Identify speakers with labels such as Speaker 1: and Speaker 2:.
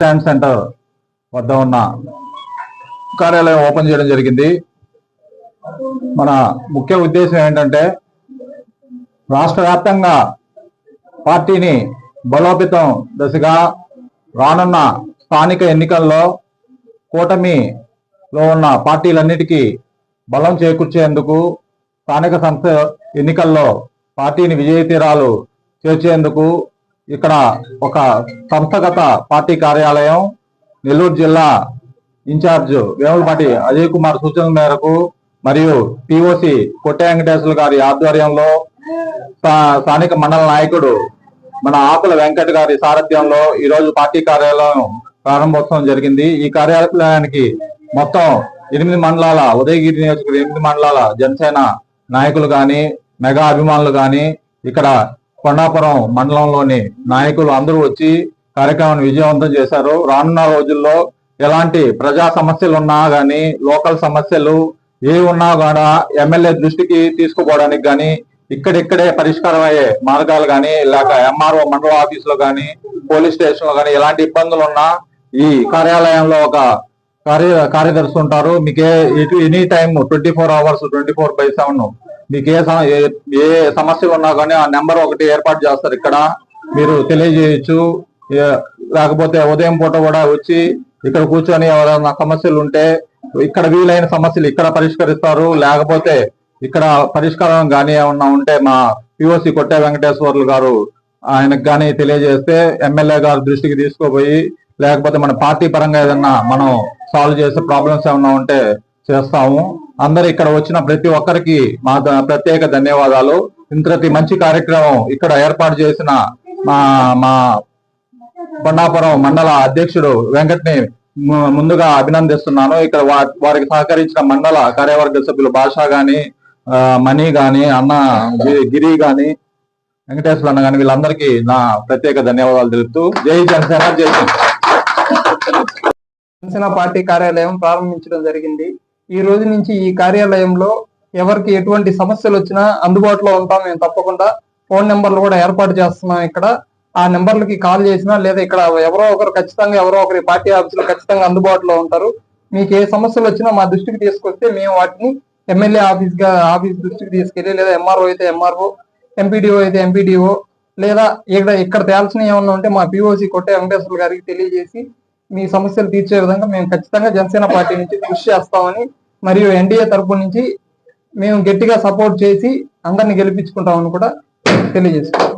Speaker 1: Stand centre వద్ద ఉన్న కార్యాలయం ఓపెన్ చేయడం జరిగింది. మన ముఖ్య ఉద్దేశం ఏంటంటే రాష్ట్ర వ్యాప్తంగా పార్టీని బలోపేతం దశగా రానున్న స్థానిక ఎన్నికల్లో కూటమిలో ఉన్న పార్టీలన్నిటికీ బలం చేకూర్చేందుకు, స్థానిక సంస్థ ఎన్నికల్లో పార్టీని విజయ తీరాలు చేర్చేందుకు ఇక్కడ ఒక సంస్థగత పార్టీ కార్యాలయం నెల్లూరు జిల్లా ఇన్ఛార్జ్ వేములపాటి అజయ్ కుమార్ సూచనల మేరకు మరియు పిఓసి కొట్టే వెంకటేశ్వర గారి ఆధ్వర్యంలో స్థానిక మండల నాయకుడు మన ఆకుల వెంకట్ గారి సారథ్యంలో ఈరోజు పార్టీ కార్యాలయం ప్రారంభోత్సవం జరిగింది. ఈ కార్యాలయానికి మొత్తం 8 మండలాల ఉదయగిరి నియోజకవర్గం 8 మండలాల జనసేన నాయకులు గాని, మెగా అభిమానులు గాని, ఇక్కడ కొండాపురం మండలంలోని నాయకులు అందరూ వచ్చి కార్యక్రమాన్ని విజయవంతం చేశారు. రానున్న రోజుల్లో ఎలాంటి ప్రజా సమస్యలు ఉన్నా గానీ, లోకల్ సమస్యలు ఏ ఉన్నా కూడా ఎమ్మెల్యే దృష్టికి తీసుకుపోవడానికి గానీ, ఇక్కడిక్కడే పరిష్కారం అయ్యే మార్గాలు కానీ, లేక ఎంఆర్ఓ మండల ఆఫీసులో కానీ, పోలీస్ స్టేషన్ లో కానీ ఎలాంటి ఇబ్బందులు ఉన్నా ఈ కార్యాలయంలో ఒక కార్యదర్శి ఉంటారు. మీకు ఎనీ టైం 24 hours 24/7 మీకు ఏ సమస్యలు ఉన్నా కానీ ఆ నెంబర్ ఒకటి ఏర్పాటు చేస్తారు. ఇక్కడ మీరు తెలియజేయచ్చు. లేకపోతే ఉదయం పూట కూడా వచ్చి ఇక్కడ కూర్చొని ఎవరైనా సమస్యలు ఉంటే ఇక్కడ వీలైన సమస్యలు ఇక్కడ పరిష్కరిస్తారు. లేకపోతే ఇక్కడ పరిష్కారం కానీ ఏమన్నా ఉంటే మా పిఓసి కొట్టే వెంకటేశ్వర్లు గారు ఆయనకు కానీ తెలియజేస్తే ఎమ్మెల్యే గారు దృష్టికి తీసుకుపోయి, లేకపోతే మన పార్టీ పరంగా ఏదన్నా మనం సాల్వ్ చేసే ప్రాబ్లమ్స్ ఏమన్నా ఉంటే చేస్తాము. అందరు ఇక్కడ వచ్చిన ప్రతి ఒక్కరికి మా ప్రత్యేక ధన్యవాదాలు. ఇంతటి మంచి కార్యక్రమం ఇక్కడ ఏర్పాటు చేసిన మా కొండాపురం మండల అధ్యక్షుడు వెంకట్ని ముందుగా అభినందిస్తున్నాను. ఇక్కడ వారికి సహకరించిన మండల కార్యవర్గ సభ్యులు భాషా గాని, మణి గాని, అన్న గిరి గాని, వెంకటేశ్వర అన్న గాని వీళ్ళందరికీ నా ప్రత్యేక ధన్యవాదాలు తెలుపుతూ జై జనసేన, జై
Speaker 2: జనసేన పార్టీ కార్యాలయం ప్రారంభించడం జరిగింది. ఈ రోజు నుంచి ఈ కార్యాలయంలో ఎవరికి ఎటువంటి సమస్యలు వచ్చినా అందుబాటులో ఉంటాం. మేము తప్పకుండా ఫోన్ నెంబర్లు కూడా ఏర్పాటు చేస్తున్నాం. ఇక్కడ ఆ నెంబర్లకి కాల్ చేసినా, లేదా ఇక్కడ ఎవరో ఒకరి పార్టీ ఆఫీసులో ఖచ్చితంగా అందుబాటులో ఉంటారు. మీకు ఏ సమస్యలు వచ్చినా మా దృష్టికి తీసుకొస్తే మేము వాటిని ఎమ్మెల్యే ఆఫీస్ దృష్టికి తీసుకెళ్ళి, లేదా ఎంఆర్ఓ అయితే ఎంఆర్ఓ, ఎంపీడీఓ అయితే ఎంపీడీఓ, లేదా ఇక్కడ తేల్చిన ఏమన్నా ఉంటే మా పిఓసి కొట్టే వెంకటేశ్వర గారికి తెలియజేసి మీ సమస్యలు తీర్చే విధంగా మేము ఖచ్చితంగా జనసేన పార్టీ నుంచి కృషి చేస్తామని, మరియు ఎన్డీఏ తరపు నుంచి మేము గట్టిగా సపోర్ట్ చేసి అందరిని గెలిపించుకుంటామని కూడా తెలియజేస్తాం.